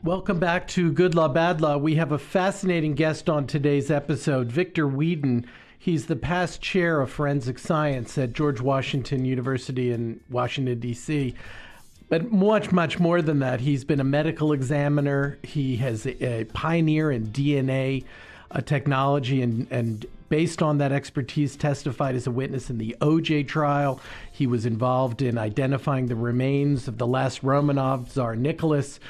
Welcome back to Good Law, Bad Law. We have a fascinating guest on today's episode, Victor Weeden. He's the past chair of forensic science at George Washington University in Washington, D.C. But much more than that. He's been a medical examiner. He has a pioneer in DNA technology and based on that expertise, testified as a witness in the OJ trial. He was involved in identifying the remains of the last Romanov, Tsar Nicholas.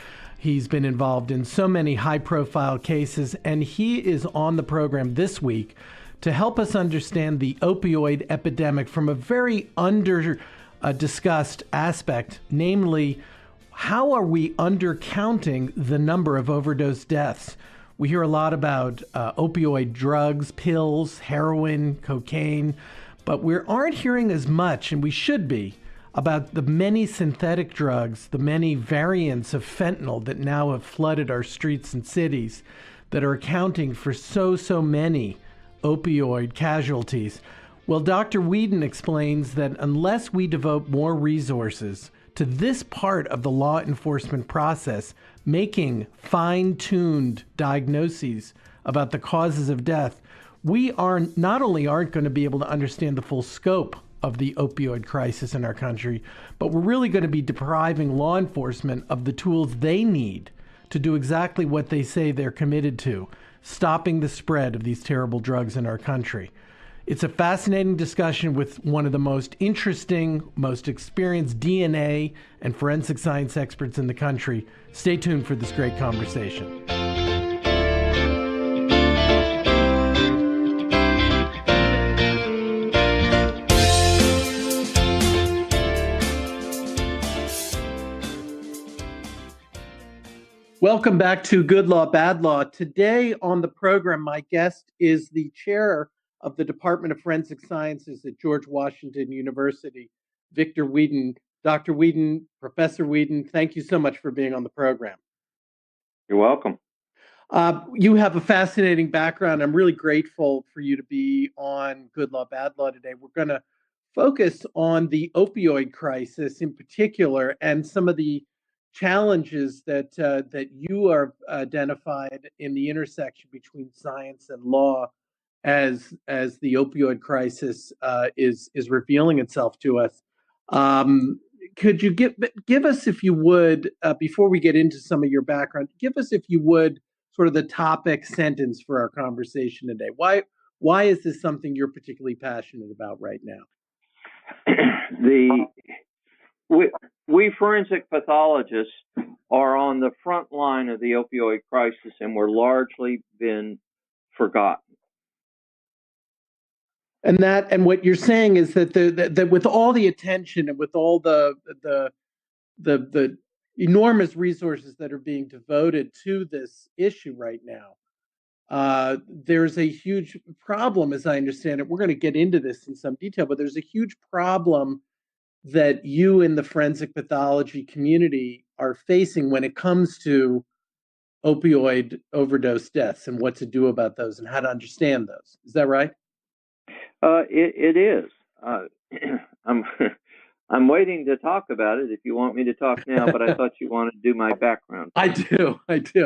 He's been involved in so many high-profile cases, and he is on the program this week to help us understand the opioid epidemic from a very discussed aspect, namely, how are we undercounting the number of overdose deaths? We hear a lot about opioid drugs, pills, heroin, cocaine, but we aren't hearing as much, and we should be, about the many synthetic drugs, the many variants of fentanyl that now have flooded our streets and cities that are accounting for so many opioid casualties. Well, Dr. Weeden explains that unless we devote more resources to this part of the law enforcement process, making fine-tuned diagnoses about the causes of death, we not only aren't going to be able to understand the full scope of the opioid crisis in our country, but we're really going to be depriving law enforcement of the tools they need to do exactly what they say they're committed to, stopping the spread of these terrible drugs in our country. It's a fascinating discussion with one of the most interesting, most experienced DNA and forensic science experts in the country. Stay tuned for this great conversation. Welcome back to Good Law, Bad Law. Today on the program, my guest is the chair of the Department of Forensic Sciences at George Washington University, Victor Weeden. Dr. Weeden, Professor Weeden, thank you so much for being on the program. You're welcome. You have a fascinating background. I'm really grateful for you to be on Good Law, Bad Law today. We're going to focus on the opioid crisis in particular and some of the challenges that you are identified in the intersection between science and law as the opioid crisis is revealing itself to us. Could you give us, if you would, before we get into some of your background, give us, if you would, sort of the topic sentence for our conversation today? Why is this something you're particularly passionate about right now? We forensic pathologists are on the front line of the opioid crisis, and we're largely been forgotten. And what you're saying is that that with all the attention and with all the enormous resources that are being devoted to this issue right now, there's a huge problem, as I understand it. We're going to get into this in some detail, but there's a huge problem that you in the forensic pathology community are facing when it comes to opioid overdose deaths and what to do about those and how to understand those. Is that right? It is. I'm waiting to talk about it if you want me to talk now, but I thought you wanted to do my background. I do. I just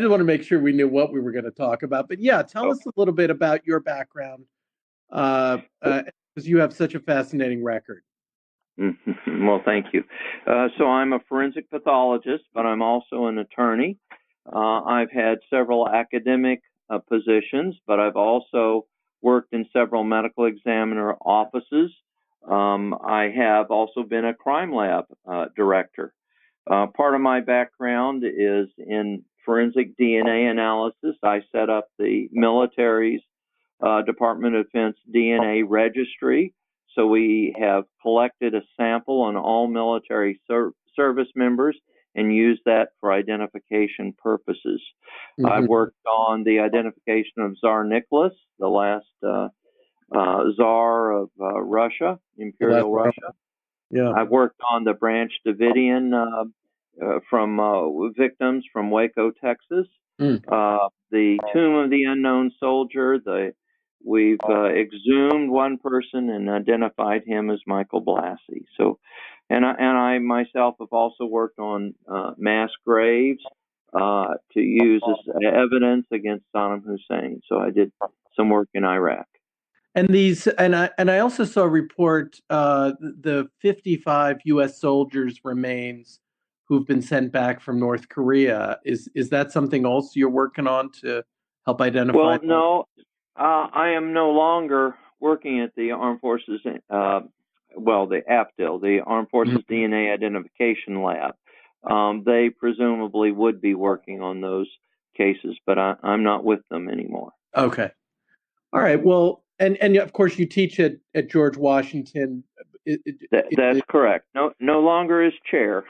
want to make sure we knew what we were going to talk about. But yeah, tell us a little bit about your background, because you have such a fascinating record. Well, thank you. So I'm a forensic pathologist, but I'm also an attorney. I've had several academic positions, but I've also worked in several medical examiner offices. I have also been a crime lab director. Part of my background is in forensic DNA analysis. I set up the military's Department of Defense DNA registry. So we have collected a sample on all military service members and used that for identification purposes. Mm-hmm. I've worked on the identification of Tsar Nicholas, the last Tsar of Russia, Imperial Russia. Yeah. I've worked on the Branch Davidian from victims from Waco, Texas. The Tomb of the Unknown Soldier. We've exhumed one person and identified him as Michael Blassie. So, and I myself have also worked on mass graves, to use as evidence against Saddam Hussein. So I did some work in Iraq. And these, and I also saw a report, the 55 U.S. soldiers remains who've been sent back from North Korea. Is that something also you're working on to help identify? Well, no, I am no longer working at the Armed Forces, the AFDIL, the Armed Forces DNA Identification Lab. They presumably would be working on those cases, but I'm not with them anymore. Okay. All right. Well, and of course you teach at George Washington. That's correct. No longer as chair,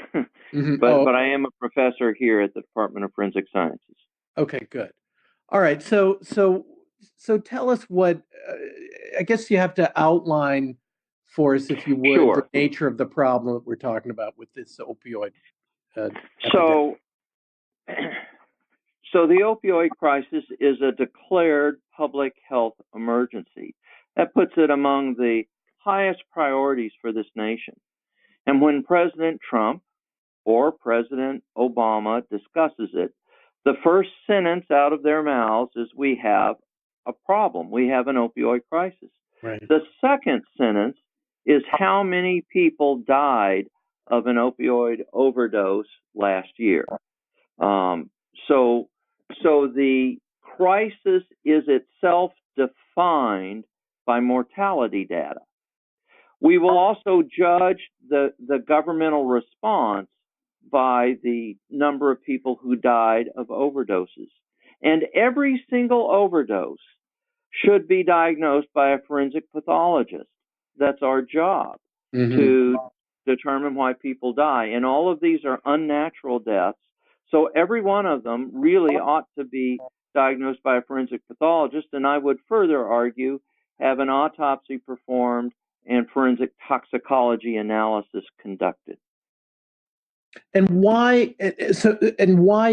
but I am a professor here at the Department of Forensic Sciences. Okay, good. All right. So tell us what, I guess you have to outline for us, if you would, Sure. the nature of the problem that we're talking about with this opioid epidemic. So the opioid crisis is a declared public health emergency. That puts it among the highest priorities for this nation. And when President Trump or President Obama discusses it, the first sentence out of their mouths is, we have a problem. We have an opioid crisis. Right. The second sentence is, how many people died of an opioid overdose last year? So the crisis is itself defined by mortality data. We will also judge the governmental response by the number of people who died of overdoses. And every single overdose should be diagnosed by a forensic pathologist. That's our job, to determine why people die. And all of these are unnatural deaths. So every one of them really ought to be diagnosed by a forensic pathologist. And I would further argue, have an autopsy performed and forensic toxicology analysis conducted. And why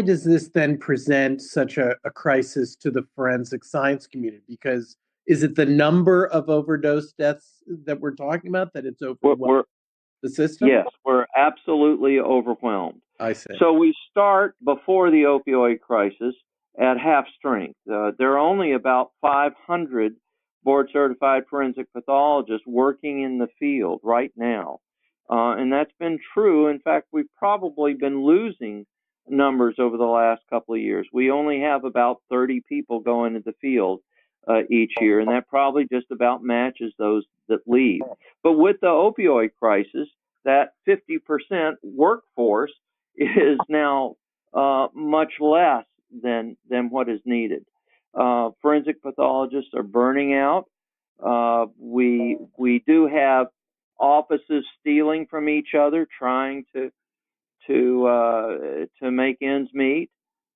does this then present such a crisis to the forensic science community? Because is it the number of overdose deaths that we're talking about, that it's overwhelmed the system? Yes, we're absolutely overwhelmed. I see. So we start before the opioid crisis at half strength. There are only about 500 board-certified forensic pathologists working in the field right now. And that's been true. In fact, we've probably been losing numbers over the last couple of years. We only have about 30 people going into the field each year, and that probably just about matches those that leave. But with the opioid crisis, that 50% workforce is now much less than what is needed. Forensic pathologists are burning out. We do have offices stealing from each other, trying to make ends meet,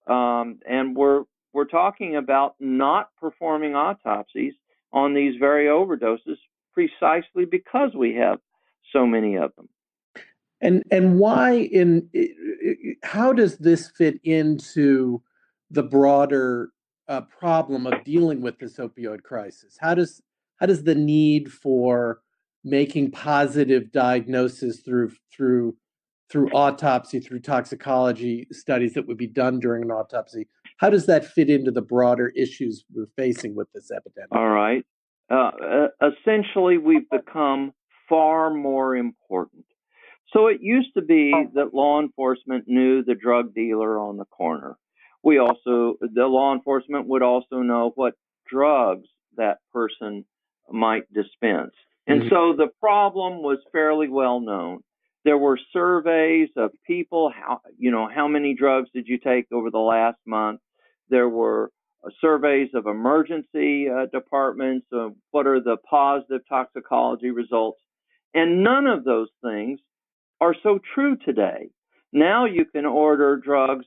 and we're talking about not performing autopsies on these very overdoses precisely because we have so many of them. And why how does this fit into the broader problem of dealing with this opioid crisis? How does the need for making positive diagnosis through autopsy, through toxicology studies that would be done during an autopsy, how does that fit into the broader issues we're facing with this epidemic? All right. Essentially, we've become far more important. So it used to be that law enforcement knew the drug dealer on the corner. The law enforcement would also know what drugs that person might dispense. And so the problem was fairly well known. There were surveys of people, how many drugs did you take over the last month? There were surveys of emergency departments of what are the positive toxicology results. And none of those things are so true today. Now you can order drugs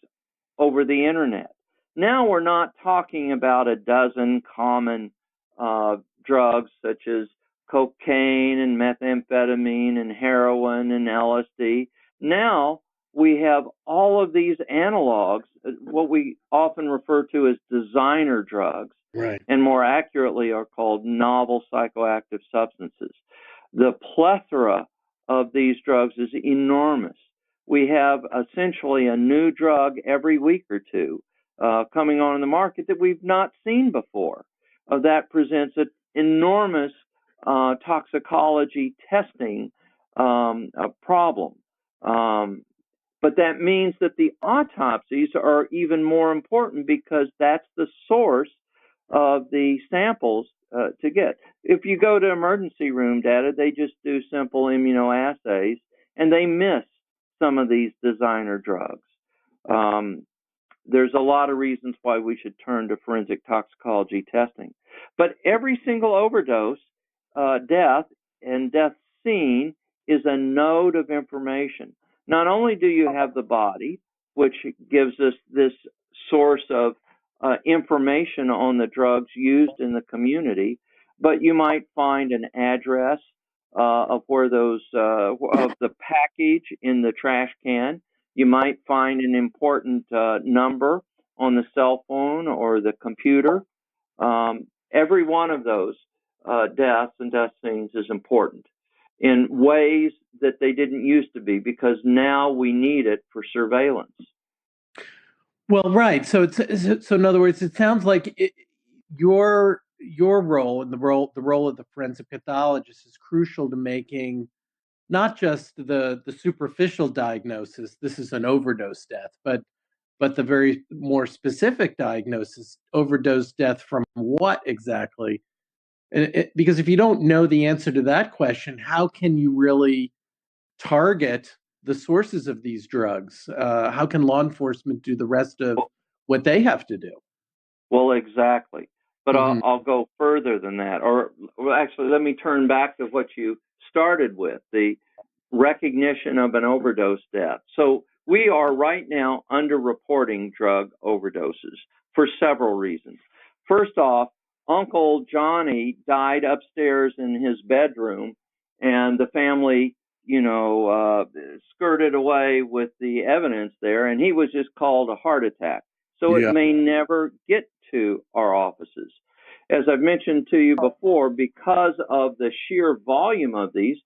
over the internet. Now we're not talking about a dozen common drugs such as cocaine and methamphetamine and heroin and LSD. Now we have all of these analogs, what we often refer to as designer drugs, right, and more accurately are called novel psychoactive substances. The plethora of these drugs is enormous. we have essentially a new drug every week or two coming on the market that we've not seen before. That presents an enormous toxicology testing problem. But that means that the autopsies are even more important because that's the source of the samples to get. If you go to emergency room data, they just do simple immunoassays and they miss some of these designer drugs. There's a lot of reasons why we should turn to forensic toxicology testing. But every single overdose death and death scene is a node of information. Not only do you have the body, which gives us this source of information on the drugs used in the community, but you might find an address of where those of the package in the trash can. You might find an important number on the cell phone or the computer. Every one of those deaths and death scenes is important in ways that they didn't used to be, because now we need it for surveillance. Well, right. So in other words, it sounds like your role and the role of the forensic pathologist is crucial to making not just the superficial diagnosis, this is an overdose death, but the very more specific diagnosis, overdose death from what exactly? Because if you don't know the answer to that question, how can you really target the sources of these drugs? How can law enforcement do the rest of what they have to do? Well, exactly. But I'll go further than that. Or well, actually, let me turn back to what you started with, the recognition of an overdose death. So we are right now underreporting drug overdoses for several reasons. First off, Uncle Johnny died upstairs in his bedroom, and the family, skirted away with the evidence there, and he was just called a heart attack. So it may never get to our offices. As I've mentioned to you before, because of the sheer volume of these,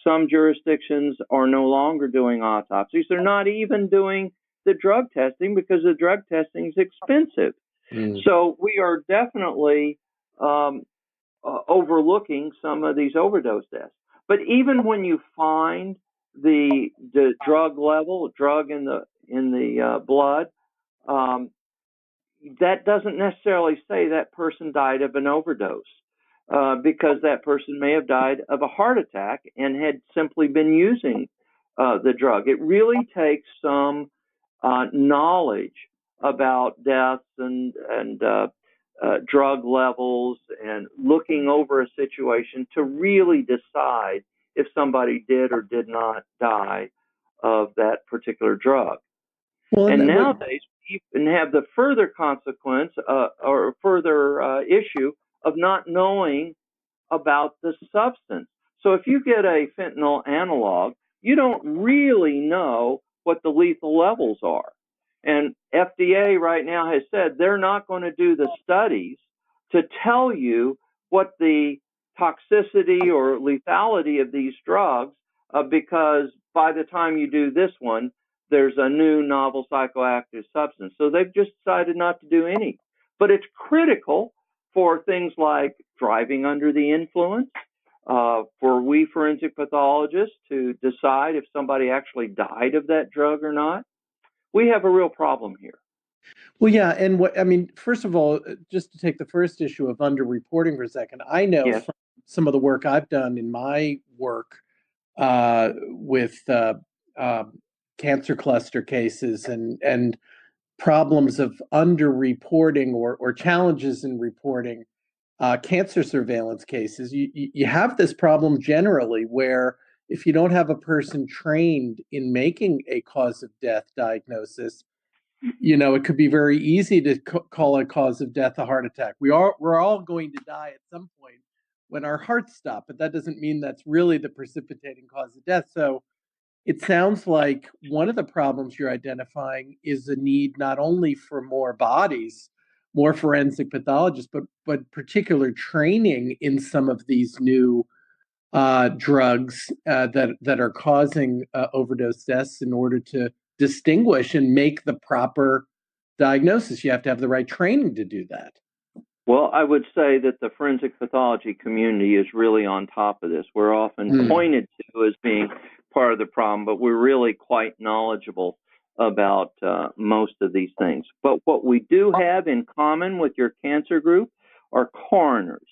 some jurisdictions are no longer doing autopsies. They're not even doing the drug testing because the drug testing is expensive. So we are definitely overlooking some of these overdose deaths. But even when you find the drug level, drug in the blood, that doesn't necessarily say that person died of an overdose, because that person may have died of a heart attack and had simply been using the drug. It really takes some knowledge about deaths and drug levels and looking over a situation to really decide if somebody did or did not die of that particular drug. Well, and nowadays, you can have the further consequence or further issue of not knowing about the substance. So if you get a fentanyl analog, you don't really know what the lethal levels are. And FDA right now has said they're not going to do the studies to tell you what the toxicity or lethality of these drugs, because by the time you do this one, there's a new novel psychoactive substance. So they've just decided not to do any. But it's critical for things like driving under the influence, for we forensic pathologists to decide if somebody actually died of that drug or not. We have a real problem here. Well, yeah, and first of all, just to take the first issue of underreporting for a second, I know from some of the work I've done in my work with cancer cluster cases and problems of underreporting or challenges in reporting cancer surveillance cases, you have this problem generally where if you don't have a person trained in making a cause of death diagnosis, it could be very easy to call a cause of death a heart attack. We're all going to die at some point when our hearts stop, but that doesn't mean that's really the precipitating cause of death. So it sounds like one of the problems you're identifying is a need not only for more bodies, more forensic pathologists, but particular training in some of these new drugs that are causing overdose deaths in order to distinguish and make the proper diagnosis. You have to have the right training to do that. Well, I would say that the forensic pathology community is really on top of this. We're often pointed to as being part of the problem, but we're really quite knowledgeable about most of these things. But what we do have in common with your cancer group are coroners.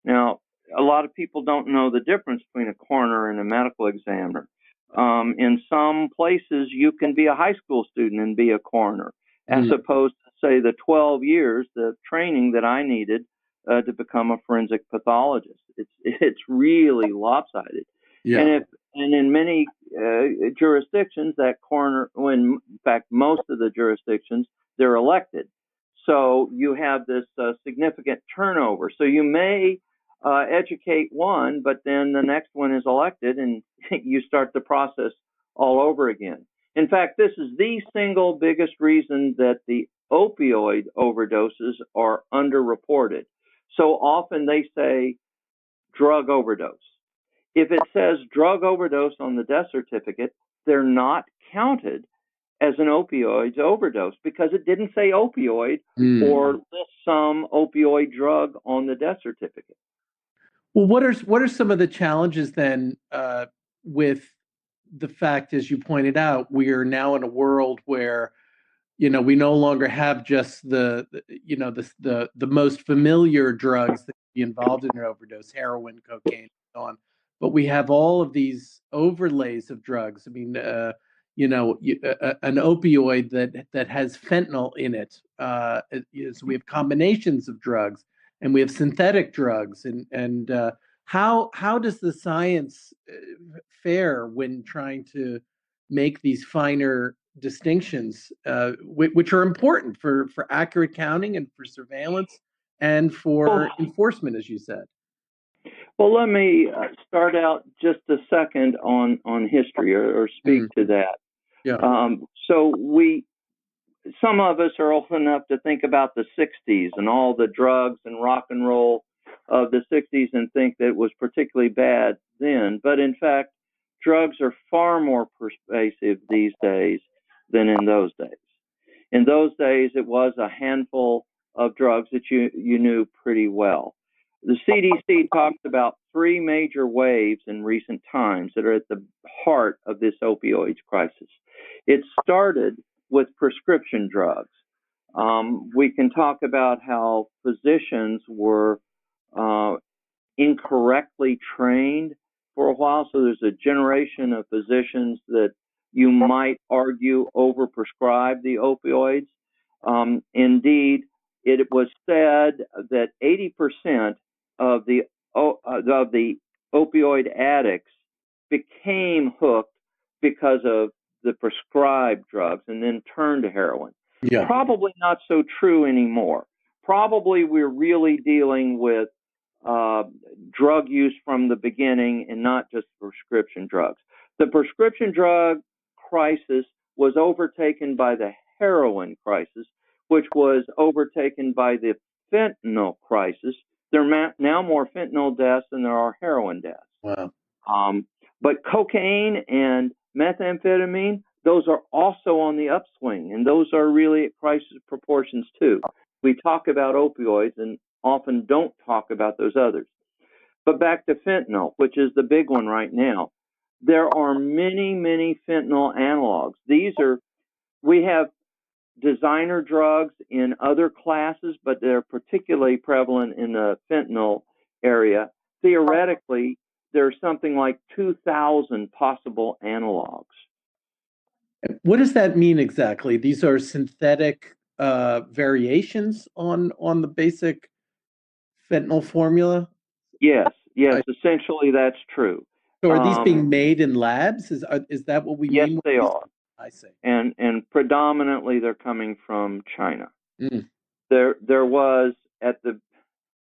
Now, a lot of people don't know the difference between a coroner and a medical examiner. In some places, you can be a high school student and be a coroner, as opposed to, say, the 12 years, the training that I needed to become a forensic pathologist. It's really lopsided. Yeah. And in many jurisdictions, that coroner, in fact, most of the jurisdictions, they're elected. So you have this significant turnover. So you may educate one, but then the next one is elected and you start the process all over again. In fact, this is the single biggest reason that the opioid overdoses are underreported. So often they say drug overdose. If it says drug overdose on the death certificate, they're not counted as an opioid overdose because it didn't say opioid or list some opioid drug on the death certificate. Well, what are some of the challenges then with the fact, as you pointed out, we are now in a world where we no longer have just the most familiar drugs that can be involved in an overdose, heroin, cocaine, and so on. But we have all of these overlays of drugs. I mean, an opioid that has fentanyl in it. So we have combinations of drugs, and we have synthetic drugs, and how does the science fare when trying to make these finer distinctions, which are important for accurate counting and for surveillance and for enforcement, as you said? Well, let me start out just a second on history or speak to that. Yeah. So some of us are old enough to think about the 60s and all the drugs and rock and roll of the 60s and think that it was particularly bad then. But in fact, drugs are far more pervasive these days than in those days. In those days, it was a handful of drugs that you knew pretty well. The CDC talks about three major waves in recent times that are at the heart of this opioids crisis. It started with prescription drugs. We can talk about how physicians were incorrectly trained for a while. So there's a generation of physicians that you might argue overprescribe the opioids. Indeed, it was said that 80% of the opioid addicts became hooked because of the prescribed drugs and then turned to heroin. Yeah. Probably not so true anymore. Probably we're really dealing with drug use from the beginning and not just prescription drugs. The prescription drug crisis was overtaken by the heroin crisis, which was overtaken by the fentanyl crisis. There are now more fentanyl deaths than there are heroin deaths. Wow. But cocaine and methamphetamine, those are also on the upswing, and those are really at crisis proportions too. We talk about opioids and often don't talk about those others. But back to fentanyl, which is the big one right now. There are many, many fentanyl analogs. We have designer drugs in other classes, but they're particularly prevalent in the fentanyl area. Theoretically, there's something like 2,000 possible analogs. What does that mean exactly? These are synthetic variations on the basic fentanyl formula? Yes, essentially that's true. So are these being made in labs? Is that what we mean? Yes, they are. I see. And predominantly they're coming from China. Mm. There was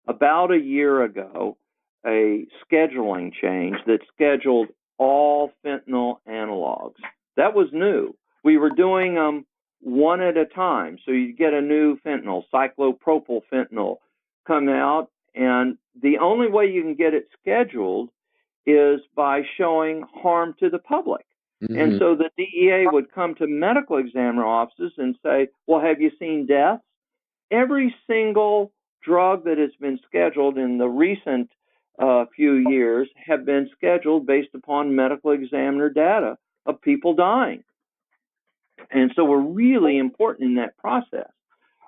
about a year ago a scheduling change that scheduled all fentanyl analogs. That was new. We were doing them one at a time. So you get a new fentanyl, cyclopropyl fentanyl, come out, and the only way you can get it scheduled is by showing harm to the public. And so the DEA would come to medical examiner offices and say, well, have you seen deaths? Every single drug that has been scheduled in the recent few years have been scheduled based upon medical examiner data of people dying. And so we're really important in that process.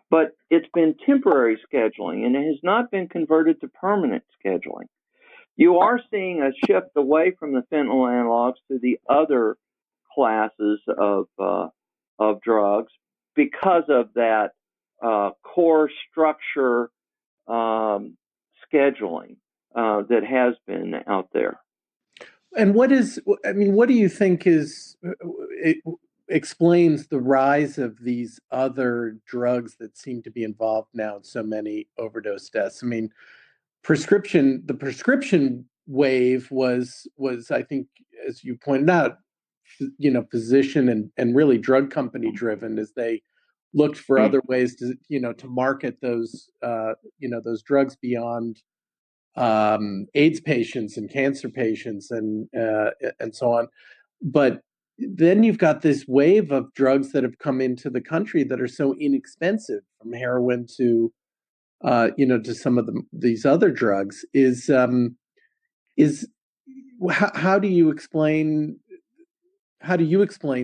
But it's been temporary scheduling, and it has not been converted to permanent scheduling. You are seeing a shift away from the fentanyl analogs to the other classes of drugs because of that core structure scheduling that has been out there. And what do you think explains the rise of these other drugs that seem to be involved now in so many overdose deaths? I mean, the prescription wave was, I think, as you pointed out, physician and really drug company driven, as they looked for other ways to market those those drugs beyond AIDS patients and cancer patients and so on. But then you've got this wave of drugs that have come into the country that are so inexpensive, from heroin to to some of these other drugs. How do you explain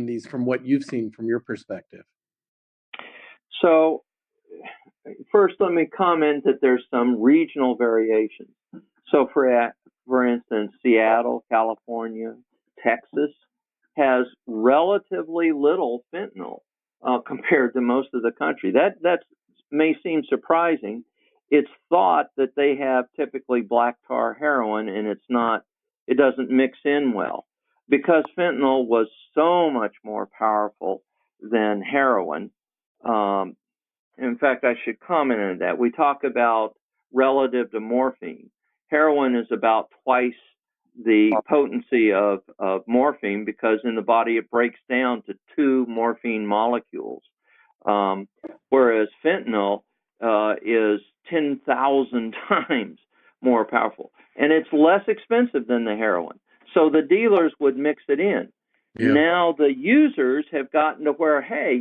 these from what you've seen from your perspective? So first, let me comment that there's some regional variations. So for instance, Seattle, California, Texas has relatively little fentanyl compared to most of the country. That may seem surprising. It's thought that they have typically black tar heroin, and it doesn't mix in well, because fentanyl was so much more powerful than heroin. In fact, I should comment on that. We talk about relative to morphine. Heroin is about twice the potency of morphine, because in the body it breaks down to 2 morphine molecules, whereas fentanyl is 10,000 times more powerful, and it's less expensive than the heroin. So the dealers would mix it in. Yeah. Now the users have gotten to where, hey,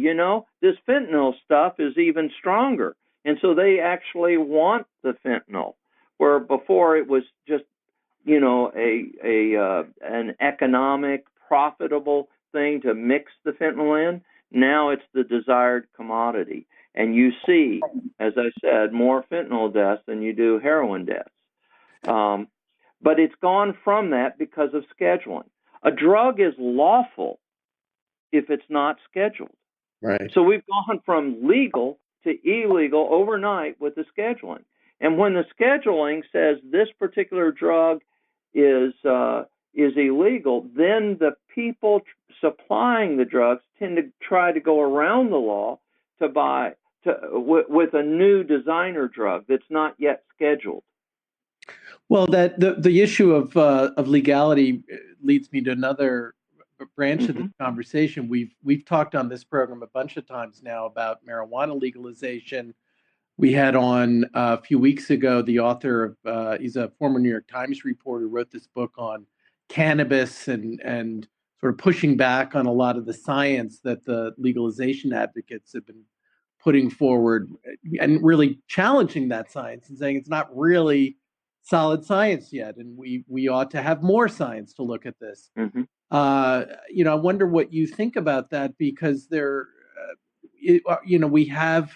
this fentanyl stuff is even stronger, and so they actually want the fentanyl, where before it was just an economic, profitable thing to mix the fentanyl in. Now it's the desired commodity, and you see, as I said, more fentanyl deaths than you do heroin deaths. But it's gone from that because of scheduling. A drug is lawful if it's not scheduled. Right. So we've gone from legal to illegal overnight with the scheduling. And when the scheduling says this particular drug is illegal, then the people supplying the drugs tend to try to go around the law to buy with a new designer drug that's not yet scheduled. Well, that the issue of legality leads me to another branch of the conversation. We've talked on this program a bunch of times now about marijuana legalization. We had on a few weeks ago the author of he's a former New York Times reporter, wrote this book on cannabis and sort of pushing back on a lot of the science that the legalization advocates have been putting forward, and really challenging that science and saying it's not really solid science yet, and we ought to have more science to look at this. I wonder what you think about that, because we have,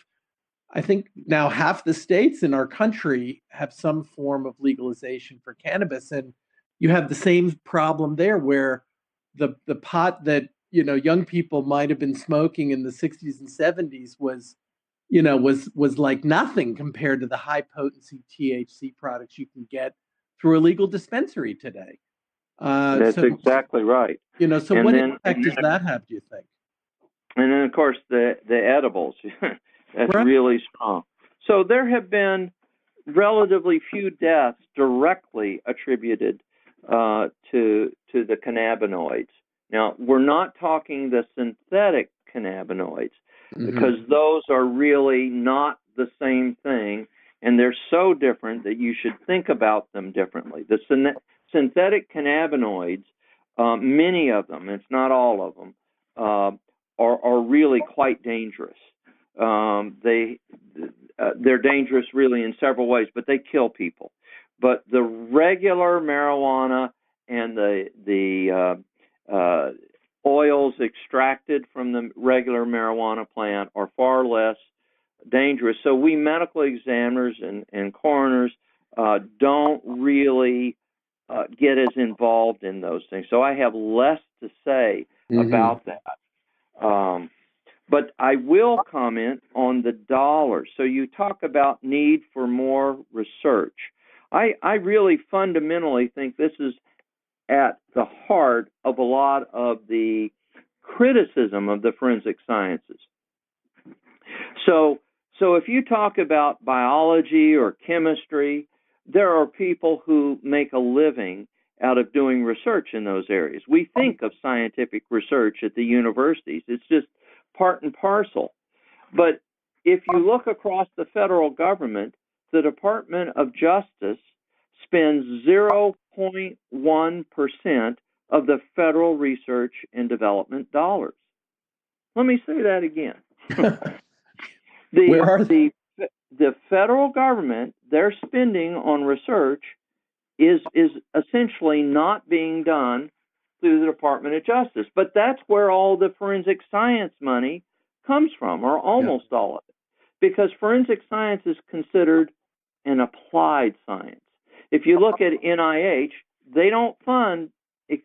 I think now half the states in our country have some form of legalization for cannabis, and you have the same problem there, where the pot that young people might have been smoking in the 60s and 70s was like nothing compared to the high potency THC products you can get through a legal dispensary today. That's exactly right. So what impact does that have, do you think? And then, of course, the edibles. That's right. Really strong. So there have been relatively few deaths directly attributed to the cannabinoids. Now, we're not talking the synthetic cannabinoids, because those are really not the same thing, and they're so different that you should think about them differently. The synthetic cannabinoids, many of them, it's not all of them, are really quite dangerous. They're dangerous really in several ways, but they kill people. But the regular marijuana and the oils extracted from the regular marijuana plant are far less dangerous. So we medical examiners and coroners don't really get as involved in those things. So I have less to say about that. But I will comment on the dollars. So you talk about need for more research. I really fundamentally think this is at the heart of a lot of the criticism of the forensic sciences. So if you talk about biology or chemistry, there are people who make a living out of doing research in those areas. We think of scientific research at the universities. It's just part and parcel. But if you look across the federal government, the Department of Justice spends 0.1% of the federal research and development dollars. Let me say that again. Where are they? The federal government, their spending on research is essentially not being done through the Department of Justice. But that's where all the forensic science money comes from, or almost all of it, because forensic science is considered an applied science. If you look at NIH, they don't fund,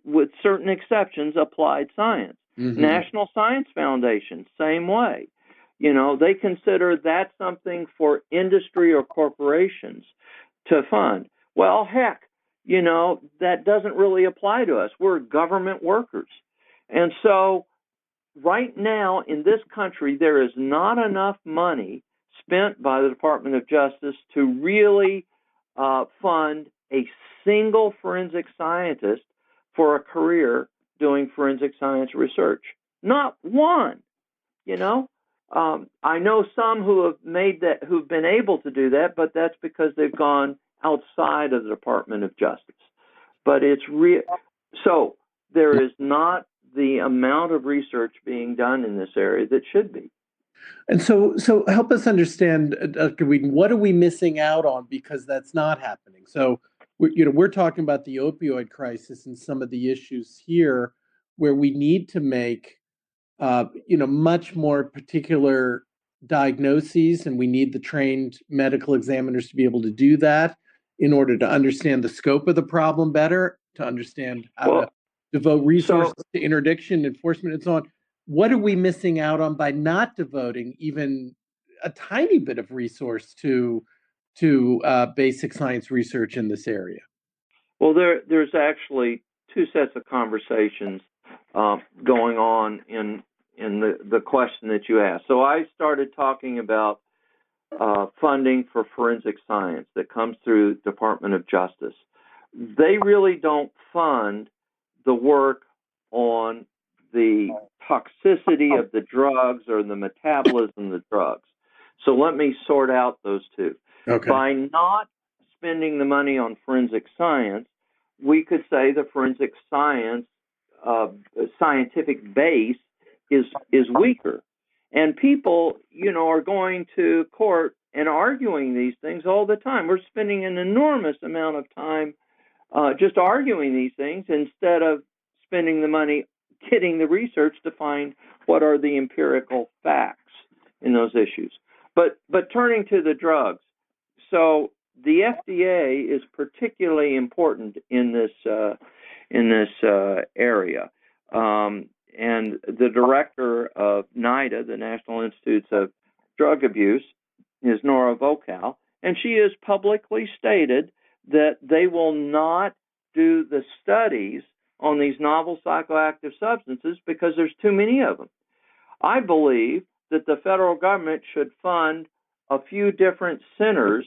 with certain exceptions, applied science. National Science Foundation, same way. You know, they consider that something for industry or corporations to fund. Well, heck, you know, that doesn't really apply to us. We're government workers. And so right now in this country, there is not enough money spent by the Department of Justice to really fund a single forensic scientist for a career doing forensic science research. Not one, you know. I know some who have who've been able to do that, but that's because they've gone outside of the Department of Justice. But it's real. So there is not the amount of research being done in this area that should be. And so help us understand, Dr. Weeden, what are we missing out on because that's not happening? So we're talking about the opioid crisis and some of the issues here where we need to make much more particular diagnoses, and we need the trained medical examiners to be able to do that in order to understand the scope of the problem better, to understand how to devote resources to interdiction, enforcement, and so on. What are we missing out on by not devoting even a tiny bit of resource to basic science research in this area? Well, there's actually two sets of conversations going on in the question that you asked. So I started talking about funding for forensic science that comes through Department of Justice. They really don't fund the work on the toxicity of the drugs or the metabolism of the drugs. So let me sort out those two. Okay. By not spending the money on forensic science, we could say the forensic science scientific base is weaker. And people, are going to court and arguing these things all the time. We're spending an enormous amount of time just arguing these things instead of spending the money getting the research to find what are the empirical facts in those issues. But turning to the drugs, so the FDA is particularly important in this area. And the director of NIDA, the National Institutes of Drug Abuse, is Nora Vocal, and she has publicly stated that they will not do the studies on these novel psychoactive substances because there's too many of them. I believe that the federal government should fund a few different centers,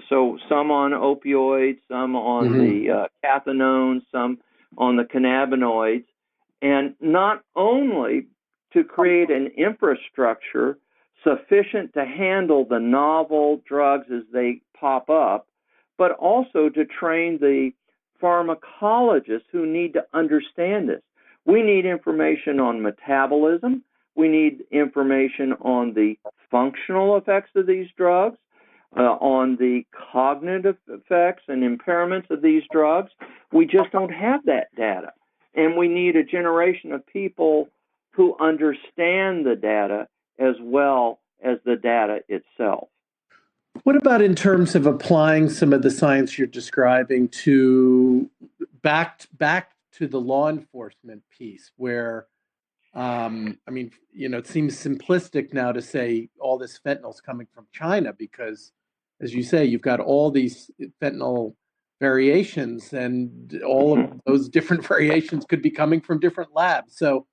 so some on opioids, some on the cathinones, some on the cannabinoids, and not only to create an infrastructure sufficient to handle the novel drugs as they pop up, but also to train the pharmacologists who need to understand this. We need information on metabolism. We need information on the functional effects of these drugs, on the cognitive effects and impairments of these drugs. We just don't have that data. And we need a generation of people who understand the data as well as the data itself. What about in terms of applying some of the science you're describing to back to the law enforcement piece, where it seems simplistic now to say all this fentanyl is coming from China because, as you say, you've got all these fentanyl variations, and all of those different variations could be coming from different labs. So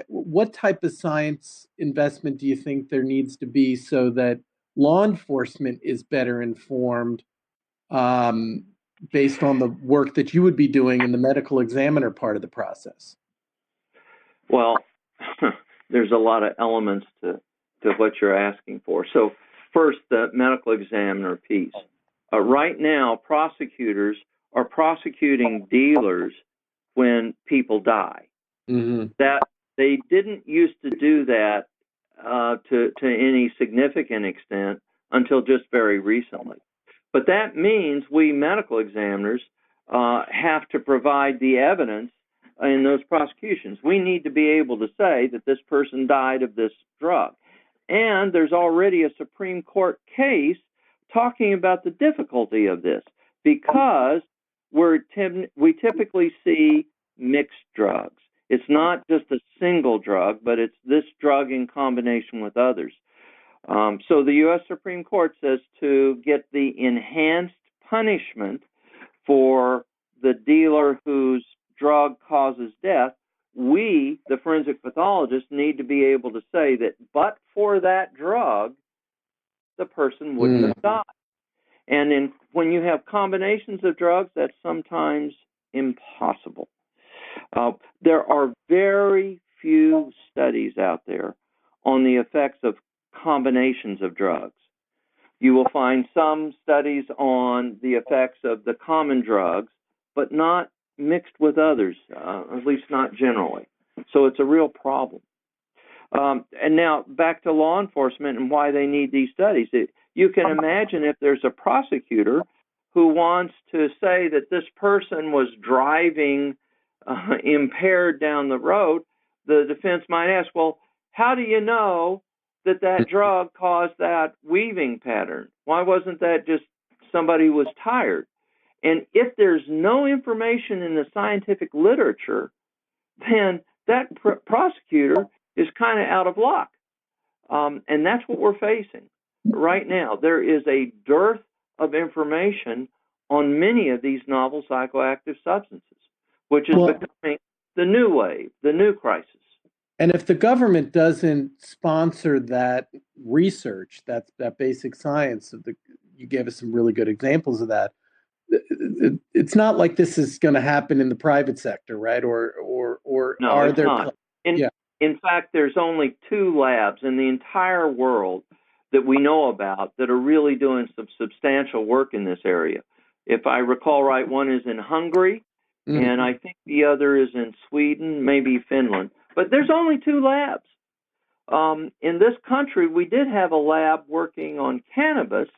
what type of science investment do you think there needs to be so that law enforcement is better informed based on the work that you would be doing in the medical examiner part of the process? Well, there's a lot of elements to what you're asking for. So first, the medical examiner piece. Right now, prosecutors are prosecuting dealers when people die. Mm-hmm. That they didn't used to do that to any significant extent until just very recently. But that means we medical examiners have to provide the evidence in those prosecutions. We need to be able to say that this person died of this drug. And there's already a Supreme Court case talking about the difficulty of this because we typically see mixed drugs. It's not just a single drug, but it's this drug in combination with others. So the U.S. Supreme Court says to get the enhanced punishment for the dealer whose drug causes death, we, the forensic pathologists, need to be able to say that but for that drug, the person wouldn't have died. And when you have combinations of drugs, that's sometimes impossible. There are very few studies out there on the effects of combinations of drugs. You will find some studies on the effects of the common drugs, but not mixed with others, at least not generally. So it's a real problem. And now back to law enforcement and why they need these studies. You can imagine if there's a prosecutor who wants to say that this person was driving impaired down the road, the defense might ask, well, how do you know that drug caused that weaving pattern? Why wasn't that just somebody who was tired? And if there's no information in the scientific literature, then that prosecutor is kind of out of luck. And that's what we're facing right now. There is a dearth of information on many of these novel psychoactive substances, which is becoming the new wave, the new crisis. And if the government doesn't sponsor that research, that basic science, you gave us some really good examples of that. It's not like this is going to happen in the private sector, right? Or no, are it's there? Not. In fact, there's only 2 labs in the entire world that we know about that are really doing some substantial work in this area. If I recall right, one is in Hungary, and I think the other is in Sweden, maybe Finland. But there's only 2 labs. In this country, we did have a lab working on cannabis,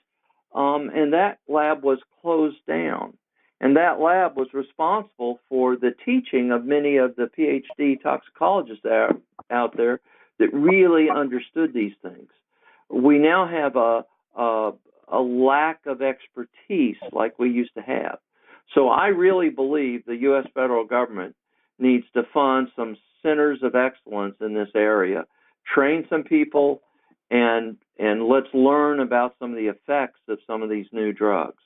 and that lab was closed down. And that lab was responsible for the teaching of many of the PhD toxicologists out there that really understood these things. We now have a lack of expertise like we used to have. So I really believe the U.S. federal government needs to fund some centers of excellence in this area, train some people, and let's learn about some of the effects of some of these new drugs.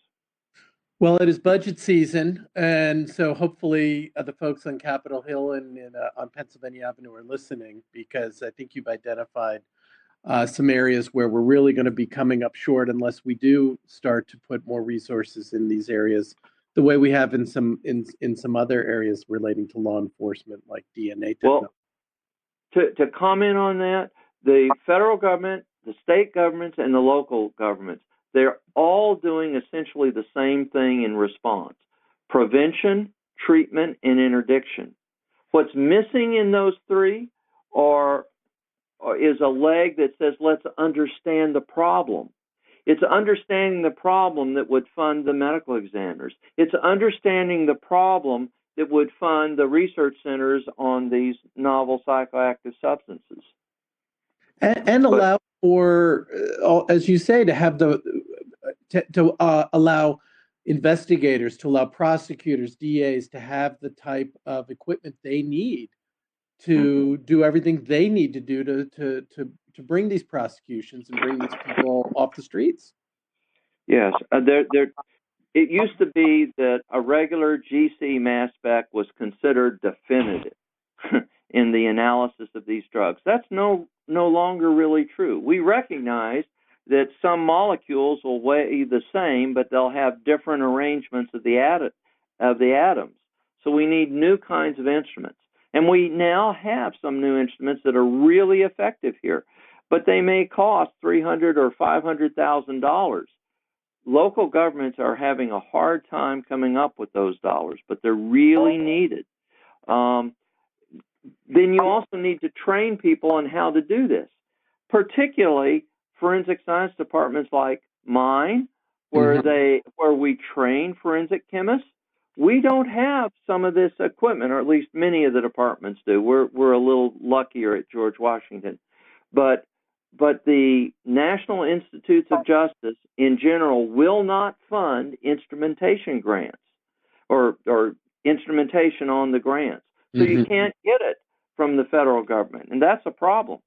Well, it is budget season, and so hopefully the folks on Capitol Hill and on Pennsylvania Avenue are listening, because I think you've identified some areas where we're really going to be coming up short unless we do start to put more resources in these areas, the way we have in some other areas relating to law enforcement, like DNA technology. Well, to comment on that, the federal government, the state governments, and the local governments, they're all doing essentially the same thing in response: prevention, treatment, and interdiction. What's missing in those three is a leg that says, let's understand the problem. It's understanding the problem that would fund the medical examiners. It's understanding the problem that would fund the research centers on these novel psychoactive substances. And allow for, as you say, to have allow investigators, to allow prosecutors, DAs to have the type of equipment they need to do everything they need to do to bring these prosecutions and bring these people off the streets. Yes, it used to be that a regular GC mass spec was considered definitive in the analysis of these drugs. That's no longer really true. We recognize that some molecules will weigh the same, but they'll have different arrangements of the atoms. So we need new kinds of instruments. And we now have some new instruments that are really effective here, but they may cost $300,000 or $500,000. Local governments are having a hard time coming up with those dollars, but they're really needed. Then you also need to train people on how to do this, particularly forensic science departments like mine, where we train forensic chemists. We don't have some of this equipment, or at least many of the departments do. We're a little luckier at George Washington, but the National Institutes of Justice in general will not fund instrumentation grants or instrumentation on the grants. So you can't get it from the federal government, and that's a problem.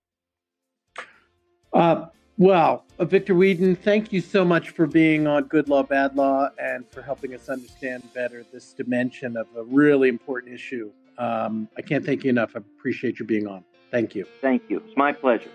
Well, Victor Weeden, thank you so much for being on Good Law, Bad Law and for helping us understand better this dimension of a really important issue. I can't thank you enough. I appreciate you being on. Thank you. Thank you. It's my pleasure.